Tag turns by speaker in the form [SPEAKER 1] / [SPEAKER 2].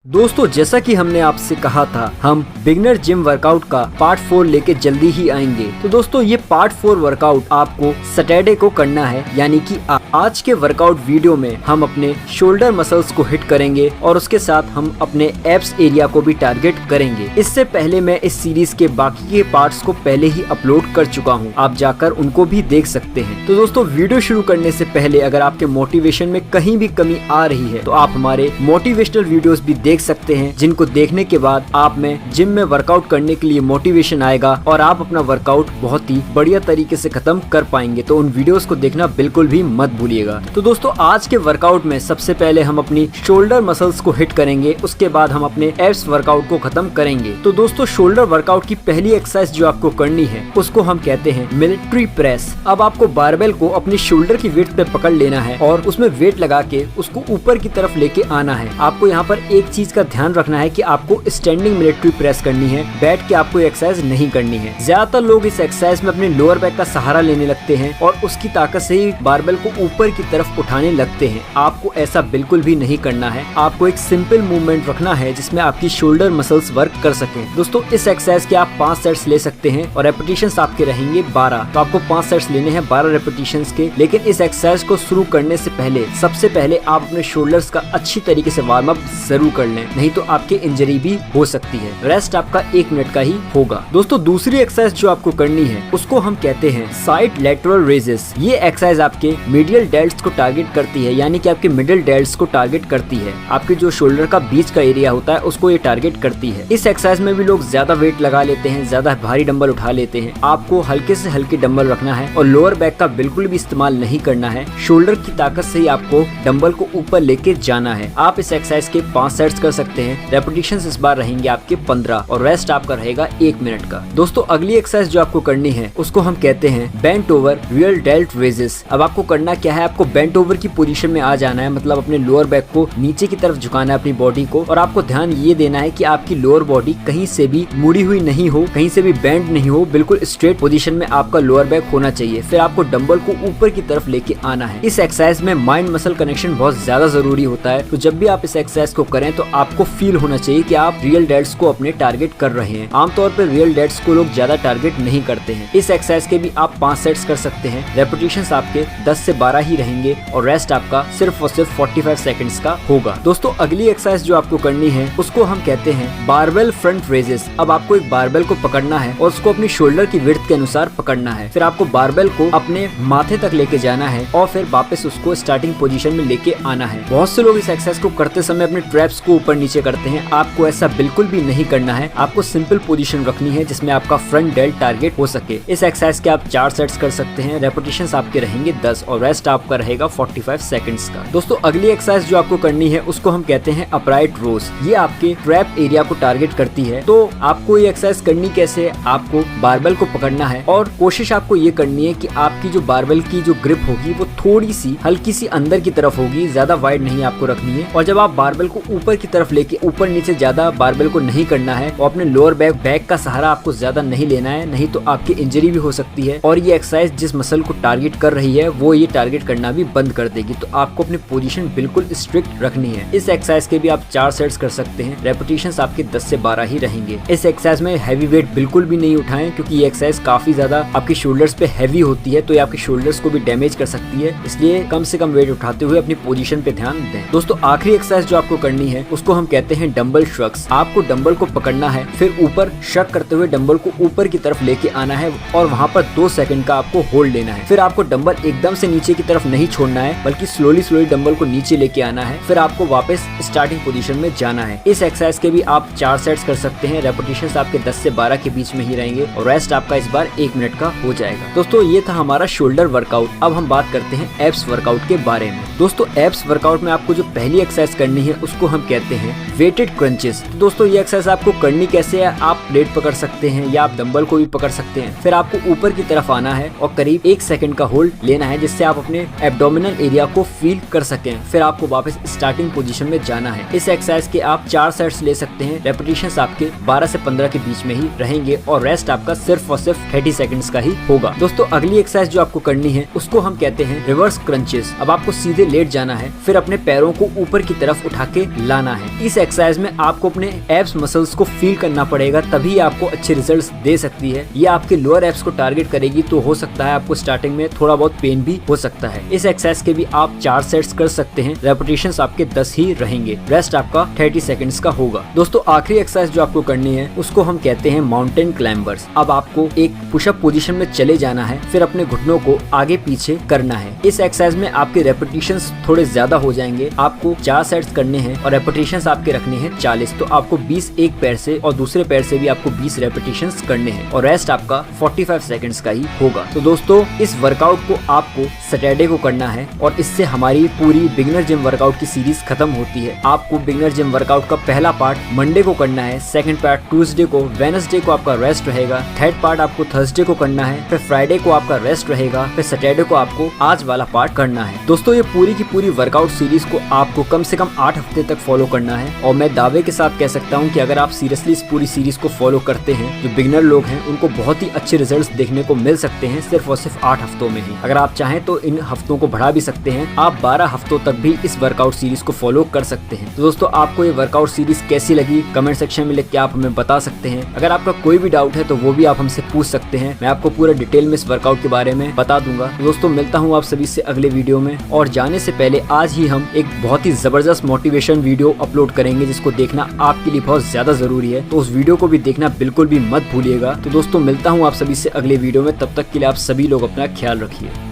[SPEAKER 1] दोस्तों जैसा कि हमने आपसे कहा था, हम बिगनर जिम वर्कआउट का पार्ट 4 लेके जल्दी ही आएंगे। तो दोस्तों ये पार्ट 4 वर्कआउट आपको सैटरडे को करना है, यानी कि आज के वर्कआउट वीडियो में हम अपने शोल्डर मसल्स को हिट करेंगे और उसके साथ हम अपने एब्स एरिया को भी टारगेट करेंगे। इससे पहले मैं इस सीरीज के बाकी के पार्ट्स को पहले ही अपलोड कर चुका हूं, आप जाकर उनको भी देख सकते हैं। तो दोस्तों वीडियो शुरू करने से पहले अगर आपके मोटिवेशन में कहीं भी कमी आ रही है तो आप हमारे मोटिवेशनल वीडियोस भी देख सकते हैं, जिनको देखने के बाद आप में जिम में वर्कआउट करने के लिए मोटिवेशन आएगा और आप अपना वर्कआउट बहुत ही बढ़िया तरीके से खत्म कर पाएंगे। तो उन वीडियोस को देखना बिल्कुल भी मत भूलिएगा। तो दोस्तों आज के वर्कआउट में सबसे पहले हम अपनी शोल्डर मसल्स को हिट करेंगे, उसके बाद हम अपने एब्स वर्कआउट को खत्म करेंगे। तो दोस्तों शोल्डर वर्कआउट की पहली एक्सरसाइज जो आपको करनी है उसको हम कहते हैं मिलिट्री प्रेस। अब आपको बारबेल को अपनी शोल्डर की विड्थ पे पकड़ लेना है और उसमें वेट लगा के उसको ऊपर की तरफ लेके आना है। आपको यहाँ पर एक चीज का ध्यान रखना है कि आपको स्टैंडिंग मिलिट्री प्रेस करनी है, बैठ के आपको एक्सरसाइज नहीं करनी है। ज्यादातर लोग इस एक्सरसाइज में अपने लोअर बैक का सहारा लेने लगते हैं और उसकी ताकत से ही बारबेल को ऊपर की तरफ उठाने लगते हैं। आपको ऐसा बिल्कुल भी नहीं करना है। आपको एक सिंपल मूवमेंट रखना है जिसमें आपकी शोल्डर मसल्स वर्क कर सकें। दोस्तों इस एक्सरसाइज के आप 5 सेट्स ले सकते हैं और रेपिटेशंस आपके रहेंगे 12। तो आपको 5 सेट्स लेने हैं 12 रेपिटेशंस के। लेकिन इस एक्सरसाइज को शुरू करने से पहले सबसे पहले आप अपने शोल्डर्स का अच्छी तरीके से वार्म अप जरूर कर लें, नहीं तो आपके इंजरी भी हो सकती है। रेस्ट आपका 1 मिनट का ही होगा। दोस्तों दूसरी एक्सरसाइज जो आपको करनी है उसको हम कहते हैं साइड लैटरल रेजेस। ये एक्सरसाइज आपके मीडियल डेल्ट्स को टारगेट करती है, यानी कि आपके मिडिल डेल्ट्स को टारगेट करती है। आपके जो शोल्डर का बीच का एरिया होता है उसको ये टारगेट करती है। इस एक्सरसाइज में भी लोग ज्यादा वेट लगा लेते हैं, ज्यादा भारी डंबल उठा लेते हैं। आपको हल्के से हल्के डंबल रखना है और लोअर बैक का बिल्कुल भी इस्तेमाल नहीं करना है। शोल्डर की ताकत से ही आपको डंबल को ऊपर लेके जाना है। आप इस एक्सरसाइज के 5 सेट्स कर सकते हैं। रेपिटेशंस इस बार रहेंगे आपके 15 और रेस्ट आपका रहेगा 1 मिनट का। दोस्तों अगली एक्सरसाइज जो आपको करनी है उसको हम कहते हैं bent over real dealt raises. अब आपको करना क्या है, आपको बेंट ओवर की पोजीशन में आ जाना है, मतलब अपने लोअर बैक को नीचे की तरफ झुकाना है अपनी बॉडी को। और आपको ध्यान ये देना है कि आपकी लोअर बॉडी कहीं से भी मुड़ी हुई नहीं हो, कहीं से भी बेंड नहीं हो, बिल्कुल स्ट्रेट पोजीशन में आपका लोअर बैक होना चाहिए। फिर आपको डंबल को ऊपर की तरफ लेके आना है। इस एक्सरसाइज में माइंड मसल कनेक्शन बहुत ज्यादा जरूरी होता है। तो जब भी आप इस एक्सरसाइज को करें तो आपको फील होना चाहिए कि आप रियल डेल्ट्स को अपने टारगेट कर रहे हैं। आमतौर पर रियल डेल्ट्स को लोग ज्यादा टारगेट नहीं करते हैं। इस एक्सरसाइज के भी आप 5 सेट्स कर सकते हैं। रेपिटेशंस आपके 10 से 12 ही रहेंगे और रेस्ट आपका सिर्फ और सिर्फ 45 सेकंड्स का होगा। दोस्तों अगली एक्सरसाइज जो आपको करनी है उसको हम कहते हैं बारबेल फ्रंट रेजेस। अब आपको एक बारबेल को पकड़ना है और उसको अपनी शोल्डर की विड्थ के अनुसार पकड़ना है। फिर आपको बारबेल को अपने माथे तक लेके जाना है और फिर वापस उसको स्टार्टिंग पोजीशन में लेके आना है। बहुत से लोग इस एक्सरसाइज को करते समय अपने ट्रैप्स को ऊपर नीचे करते हैं। आपको ऐसा बिल्कुल भी नहीं करना है। आपको सिंपल पोजीशन रखनी है जिसमें आपका फ्रंट डेल्ट टारगेट हो सके। इस एक्सरसाइज के आप 4 सेट्स कर सकते हैं। रेपिटेशंस आपके रहेंगे 10 और रेस्ट आपका रहेगा 45 सेकंड्स का। दोस्तों अगली एक्सरसाइज जो आपको करनी है उसको हम कहते हैं अपराइट रोज। ये आपके ट्रैप एरिया को टारगेट करती है। तो आपको ये एक्सरसाइज करनी कैसे, आपको बारबेल को पकड़ना है और कोशिश आपको ये करनी है कि आपकी जो बारबेल की जो ग्रिप होगी वो थोड़ी सी हल्की सी अंदर की तरफ होगी, ज्यादा वाइड नहीं आपको रखनी है। और जब आप बारबेल को ऊपर की तरफ लेके ऊपर नीचे ज्यादा बारबेल को नहीं करना है और अपने लोअर बैक का सहारा आपको ज्यादा नहीं लेना है, नहीं तो आपकी इंजरी भी हो सकती है। और ये एक्सरसाइज जिस मसल को टारगेट कर रही है वो ये टारगेट करना भी बंद कर देगी। तो आपको अपनी पोजीशन बिल्कुल स्ट्रिक्ट रखनी है। इस एक्सरसाइज के भी आप 4 सेट्स कर सकते हैं। रेपिटेशंस आपके 10 से 12 ही रहेंगे। इस एक्सरसाइज में हैवी वेट बिल्कुल भी नहीं उठाएं, क्योंकि ये एक्सरसाइज काफी ज्यादा आपकी शोल्डर्स पे हैवी होती है, तो ये आपके शोल्डर्स को भी डैमेज कर सकती है। इसलिए कम से कम वेट उठाते हुए अपनी पोजीशन पे ध्यान दें। दोस्तों आखिरी एक्सरसाइज जो आपको करनी है उसको हम कहते हैं डंबल श्रग्स। आपको डंबल को पकड़ना है, फिर ऊपर शक करते हुए डंबल को ऊपर की तरफ लेके आना है और वहाँ पर 2 सेकंड का आपको होल्ड लेना है। फिर आपको डंबल एकदम से नीचे की तरफ नहीं छोड़ना है, बल्कि स्लोली डंबल को नीचे लेके आना है। फिर आपको वापस स्टार्टिंग पोजीशन में जाना है। इस एक्सरसाइज के भी आप 4 सेट्स कर सकते हैं। रेपिटेशंस आपके 10 से 12 के बीच में ही रहेंगे और रेस्ट आपका इस बार 1 मिनट का हो जाएगा। दोस्तों ये था हमारा शोल्डर वर्कआउट। अब हम बात करते हैं एब्स वर्कआउट के बारे में। दोस्तों एब्स वर्कआउट में आपको जो पहली एक्सरसाइज करनी है उसको हम कहते हैं वेटेड क्रंचेस। तो दोस्तों ये एक्सरसाइज आपको करनी कैसे है, आप प्लेट पकड़ सकते हैं या आप डंबल को भी पकड़ सकते हैं। फिर आपको ऊपर की तरफ आना है और करीब 1 सेकंड का होल्ड लेना है, जिससे आप अपने एब्डोमिनल एरिया को फील कर सकें। फिर आपको वापस स्टार्टिंग पोजीशन में जाना है। इस एक्सरसाइज के आप 4 सेट्स ले सकते हैं। रेपिटेशंस आपके 12 से 15 के बीच में ही रहेंगे और रेस्ट आपका सिर्फ और सिर्फ 30 सेकंड्स का ही होगा। दोस्तों अगली एक्सरसाइज जो आपको करनी है उसको हम कहते हैं रिवर्स क्रंचेस। अब आपको सीधे लेट जाना है, फिर अपने पैरों को ऊपर की तरफ उठा के लाना है। इस एक्सरसाइज में आपको अपने एब्स मसल्स को फील करना पड़ेगा, तभी आपको अच्छे रिजल्ट्स दे सकती है। ये आपके लोअर एब्स को टारगेट करेगी, तो हो सकता है आपको स्टार्टिंग में थोड़ा बहुत पेन भी हो सकता है। इस एक्सरसाइज के भी आप 4 सेट्स कर सकते हैं। रेपिटेशंस आपके 10 ही रहेंगे, रेस्ट आपका 30 सेकंड्स का होगा। दोस्तों आखिरी एक्सरसाइज जो आपको करनी है उसको हम कहते हैं माउंटेन क्लाइंबर्स। अब आपको एक पुशअप पोजीशन में चले जाना है, फिर अपने घुटनों को आगे पीछे करना है। इस एक्सरसाइज में आपके रेपिटेशंस थोड़े ज्यादा हो जाएंगे। आपको 4 सेट्स करने हैं और रेपिटेशंस आपके रखने हैं 40। तो आपको 20 एक पैर से और दूसरे पैर से भी आपको 20 रेपिटेशंस करने हैं और रेस्ट आपका 45 सेकंड्स का ही होगा। तो दोस्तों इस वर्कआउट को आपको सैटरडे को करना है और इससे हमारी पूरी बिगिनर जिम वर्कआउट की सीरीज खत्म होती है। आपको बिगिनर जिम वर्कआउट का पहला पार्ट मंडे को करना है, सेकंड पार्ट ट्यूसडे को, वेडनेसडे को आपका रेस्ट रहेगा, थर्ड पार्ट आपको थर्सडे को करना है, फिर फ्राइडे को आपका रेस्ट रहेगा, फिर सैटरडे को आपको आज वाला पार्ट करना है। दोस्तों ये पूरी की पूरी वर्कआउट सीरीज को आपको कम से कम 8 हफ्ते तक फॉलो करना है और मैं दावे के साथ कह सकता हूँ कि अगर आप सीरियसली इस पूरी सीरीज को फॉलो करते हैं, जो बिगिनर लोग हैं उनको बहुत ही अच्छे रिजल्ट्स देखने को मिल सकते हैं सिर्फ और सिर्फ 8 हफ्तों में ही। अगर आप चाहें तो इन हफ्तों को बढ़ा भी सकते हैं, आप 12 हफ्तों तक भी इस वर्कआउट सीरीज को फॉलो कर सकते हैं। तो दोस्तों आपको ये वर्कआउट सीरीज कैसी लगी कमेंट सेक्शन में लिख के आप हमें बता सकते हैं। अगर आपका कोई भी डाउट है तो वो भी आप हमसे पूछ सकते हैं, मैं आपको पूरा डिटेल में इस वर्कआउट के बारे में बता दूंगा। तो दोस्तों मिलता हूँ आप सभी से अगले वीडियो में, और जाने से पहले आज ही हम एक बहुत ही जबरदस्त मोटिवेशन वीडियो अपलोड करेंगे जिसको देखना आपके लिए बहुत ज्यादा जरूरी है, तो उस वीडियो को भी देखना बिल्कुल भी मत भूलिएगा। तो दोस्तों मिलता हूँ आप सभी से अगले वीडियो में, तब तक के लिए आप सभी लोग अपना ख्याल रखिए।